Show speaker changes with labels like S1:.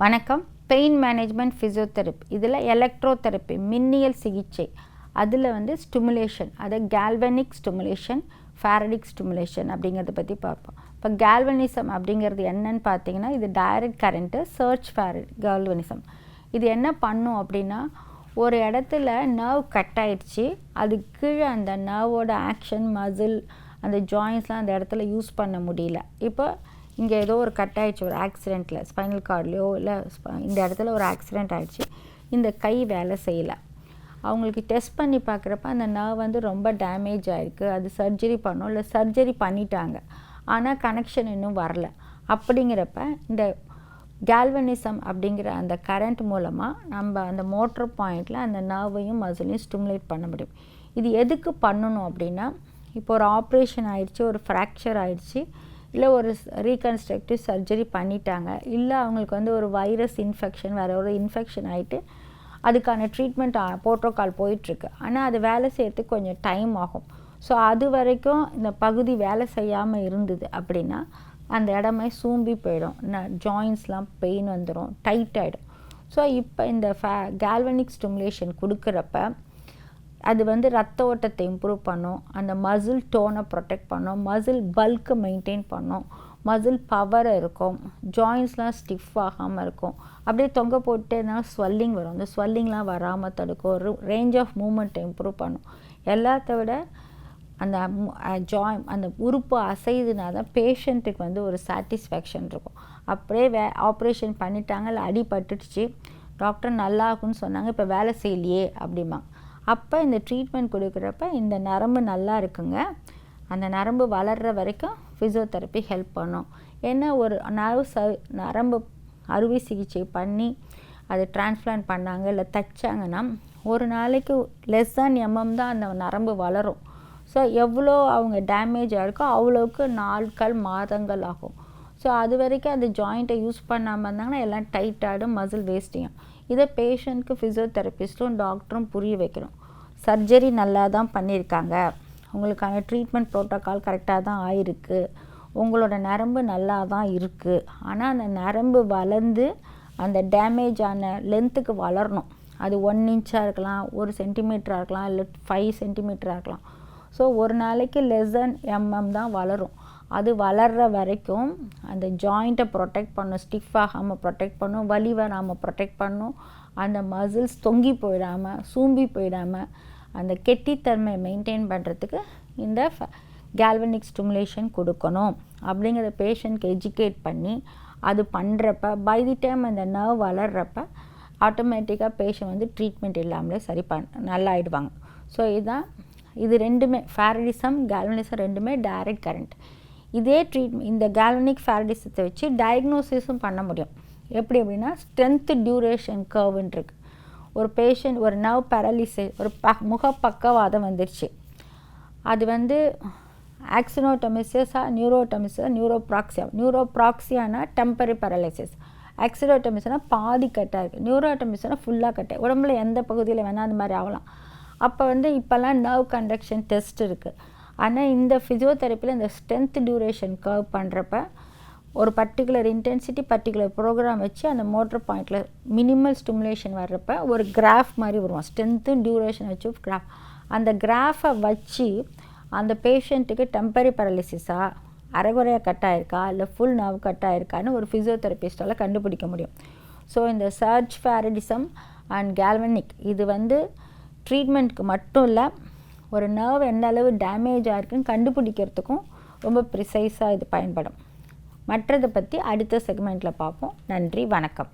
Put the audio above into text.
S1: வணக்கம். Pain management physiotherapy இதில் எலக்ட்ரோதெரப்பி மின்னியல் சிகிச்சை அதில் வந்து ஸ்டிமுலேஷன், அதை கேல்வனிக் ஸ்டிமுலேஷன், ஃபேரடிக் ஸ்டிமுலேஷன் அப்படிங்கிறத பற்றி பார்ப்போம். இப்போ கேல்வனிசம் அப்படிங்கிறது என்னன்னு பார்த்தீங்கன்னா, இது டைரக்ட் கரண்ட்டு, சர்ச் கேல்வனிசம். இது என்ன பண்ணும் அப்படின்னா, ஒரு இடத்துல நர்வ் கட் ஆயிடுச்சு, அதுக்கு கீழே அந்த நர்வோட ஆக்ஷன், மசில், அந்த ஜாயின்ஸ்லாம் அந்த இடத்துல யூஸ் பண்ண முடியல. இப்போ இங்கே ஏதோ ஒரு கட் ஆகிடுச்சு, ஒரு ஆக்சிடெண்ட்டில் ஸ்பைனல் கார்ட்லையோ இல்லை இந்த இடத்துல ஒரு ஆக்சிடெண்ட் ஆகிடுச்சு, இந்த கை வேலை செய்யலை. அவங்களுக்கு டெஸ்ட் பண்ணி பார்க்குறப்ப அந்த நர்வ் வந்து ரொம்ப டேமேஜ் ஆகிருக்கு, அது சர்ஜரி பண்ணோம், இல்லை சர்ஜரி பண்ணிட்டாங்க, ஆனால் கனெக்ஷன் இன்னும் வரல. அப்படிங்கிறப்ப இந்த கேல்வனிசம் அப்படிங்கிற அந்த கரண்ட் மூலமாக நம்ம அந்த மோட்டர் பாயிண்டில் அந்த நர்வையும் மசிலையும் ஸ்டிமுலேட் பண்ண முடியும். இது எதுக்கு பண்ணணும் அப்படின்னா, இப்போ ஒரு ஆப்ரேஷன் ஆயிடுச்சு, ஒரு ஃப்ராக்சர் ஆயிடுச்சு, இல்லை ஒரு ரீகன்ஸ்ட்ரக்டிவ் சர்ஜரி பண்ணிட்டாங்க, இல்லை அவங்களுக்கு வந்து ஒரு வைரஸ் இன்ஃபெக்ஷன், வேறு ஒரு இன்ஃபெக்ஷன் ஆகிட்டு அதுக்கான ட்ரீட்மெண்ட் ப்ரோட்டோக்கால் போயிட்டுருக்கு. ஆனால் அது வேலை செய்யறதுக்கு கொஞ்சம் டைம் ஆகும். ஸோ அது வரைக்கும் இந்த பகுதி வேலை செய்யாமல் இருந்தது அப்படின்னா அந்த இடமே சூம்பி போயிடும், ஜாயின்ஸ்லாம் பெயின் வந்துடும், டைட் ஆகிடும். ஸோ இப்போ இந்த கேல்வனிக் ஸ்டிமுலேஷன் கொடுக்குறப்ப அது வந்து ரத்த ஓட்டத்தை இம்ப்ரூவ் பண்ணும், அந்த மசில் டோனை ப்ரொடெக்ட் பண்ணும், மசில் பல்க்கு மெயின்டைன் பண்ணும், மசில் பவர் இருக்கும், ஜாயின்ஸ்லாம் ஸ்டிஃப் ஆகாமல் இருக்கும். அப்படியே தொங்க போட்டுனா ஸ்வெல்லிங் வரும், அந்த ஸ்வெல்லிங்லாம் வராமல் தடுக்கும், ஒரு ரேஞ்ச் ஆஃப் மூமெண்ட்டை இம்ப்ரூவ் பண்ணும். எல்லாத்த விட அந்த அந்த உறுப்பு அசைதுனா தான் பேஷண்ட்டுக்கு வந்து ஒரு சாட்டிஸ்ஃபேக்ஷன் இருக்கும். அப்படியே ஆப்ரேஷன் பண்ணிட்டாங்க, இல்லை அடிபட்டுடுச்சு, டாக்டர் நல்லா இருக்குன்னு சொன்னாங்க, இப்போ வேலை செய்யலையே அப்படிம்பாங்க. அப்போ இந்த ட்ரீட்மெண்ட் கொடுக்குறப்ப இந்த நரம்பு நல்லா இருக்குங்க, அந்த நரம்பு வளர்கிற வரைக்கும் ஃபிசியோதெரப்பி ஹெல்ப் பண்ணும். ஏன்னா ஒரு நரம்பு அறுவை சிகிச்சை பண்ணி அது டிரான்ஸ்பிளான்ட் பண்ணாங்க, இல்லை தைச்சாங்கன்னா ஒரு நாளைக்கு லெஸ் தேன் தான் அந்த நரம்பு வளரும். ஸோ எவ்வளோ அவங்க டேமேஜ் ஆகிருக்கோ அவ்வளோவுக்கு நாட்கள், மாதங்கள் ஆகும். ஸோ அது வரைக்கும் அந்த ஜாயிண்ட்டை யூஸ் பண்ணாமல் இருந்தாங்கன்னா எல்லாம் டைட் ஆகிடும், மசில் வேஸ்டிங். இதை பேஷண்ட்க்கு ஃபிசியோதெரபிஸ்ட்டும் டாக்டரும் புரிய வைக்கணும். சர்ஜரி நல்லா தான் பண்ணியிருக்காங்க, உங்களுக்கான ட்ரீட்மெண்ட் ப்ரோட்டோக்கால் கரெக்டாக தான் ஆயிருக்கு, உங்களோட நரம்பு நல்லா தான் இருக்குது, ஆனால் அந்த நரம்பு வளர்ந்து அந்த டேமேஜ் ஆன லென்த்துக்கு வளரணும். அது 1 இன்ச்சாக இருக்கலாம், 1 சென்டிமீட்டராக இருக்கலாம், இல்லை 5 சென்டிமீட்டராக இருக்கலாம். ஸோ ஒரு நாளைக்கு லெஸ் தென் தான் வளரும். அது வளர்கிற வரைக்கும் அந்த ஜாயிண்ட்டை ப்ரொடெக்ட் பண்ணும், ஸ்டிஃப் ஆகாமல் ப்ரொடெக்ட் பண்ணும், வலி வராமல் ப்ரொடெக்ட் பண்ணும், அந்த மசில்ஸ் தொங்கி போயிடாமல், சூம்பி போயிடாமல் அந்த கெட்டித்தன்மையை மெயின்டைன் பண்ணுறதுக்கு இந்த கேல்வனிக் ஸ்டிமுலேஷன் கொடுக்கணும் அப்படிங்கிற பேஷண்ட்க்கு எஜுகேட் பண்ணி அது பண்ணுறப்ப பை தி டைம் அந்த நர்வ் வளர்கிறப்ப ஆட்டோமேட்டிக்காக பேஷண்ட் வந்து ட்ரீட்மெண்ட் இல்லாமலே சரி நல்லாயிடுவாங்க. ஸோ இது ரெண்டுமே ஃபேரடிசம், கேல்வனிசம் ரெண்டுமே டைரக்ட் கரண்ட். இதே இந்த கேல்வனிக் ஃபேரடிசத்தை வச்சு டயக்னோசிஸும் பண்ண முடியும். எப்படி அப்படின்னா, ஸ்ட்ரென்த் டியூரேஷன் கர்வுன்னு இருக்குது. ஒரு பேஷண்ட் ஒரு நர்வ் பேரலிசிஸ், ஒரு முகப்பக்கவாதம் வந்துருச்சு, அது வந்து ஆக்சினோட்டோமிசிஸா, நியூரோப்ராக்சியானா டெம்பரரி பேரலிசிஸ், ஆக்சினோட்டோமிஸ்னா பாதி கட்டாக இருக்குது, நியூரோட்டோமிஸ்னா ஃபுல்லாக கட்டாக, உடம்புல எந்த பகுதியில் வேணால் அந்த மாதிரி ஆகலாம். அப்போ வந்து இப்போல்லாம் நர்வ் கண்டக்ஷன் டெஸ்ட் இருக்குது. ஆனால் இந்த ஃபிசியோதெரப்பியில் இந்த ஸ்ட்ரென்த் டியூரேஷன் கர்வ் பண்ணுறப்ப ஒரு பர்டிகுலர் இன்டென்சிட்டி, பர்டிகுலர் ப்ரோக்ராம் வச்சு அந்த மோட்டர் பாயிண்டில் மினிமல் ஸ்டிமுலேஷன் வர்றப்ப ஒரு கிராஃப் மாதிரி வருவோம், ஸ்ட்ரென்த்து டியூரேஷன் வச்சு கிராஃப். அந்த கிராஃபை வச்சு அந்த பேஷண்ட்டுக்கு டெம்பரரி பேரலிசிஸா, அரைகுறையாக கட் ஆகிருக்கா, இல்லை ஃபுல் நர்வ் கட் ஆகிருக்கான்னு ஒரு ஃபிசியோதெரபிஸ்டால் கண்டுபிடிக்க முடியும். ஸோ இந்த சர்ச் ஃபேரடிசம் அண்ட் கேல்வனிக் இது வந்து ட்ரீட்மெண்ட்டுக்கு மட்டும் இல்லை, ஒரு நர்வ் எந்த அளவு டேமேஜ் ஆகிருக்குன்னு கண்டுபிடிக்கிறதுக்கும் ரொம்ப ப்ரிசைஸாக இது பயன்படும். மற்றதை பற்றி அடுத்த செக்மெண்ட்டில் பார்ப்போம். நன்றி, வணக்கம்.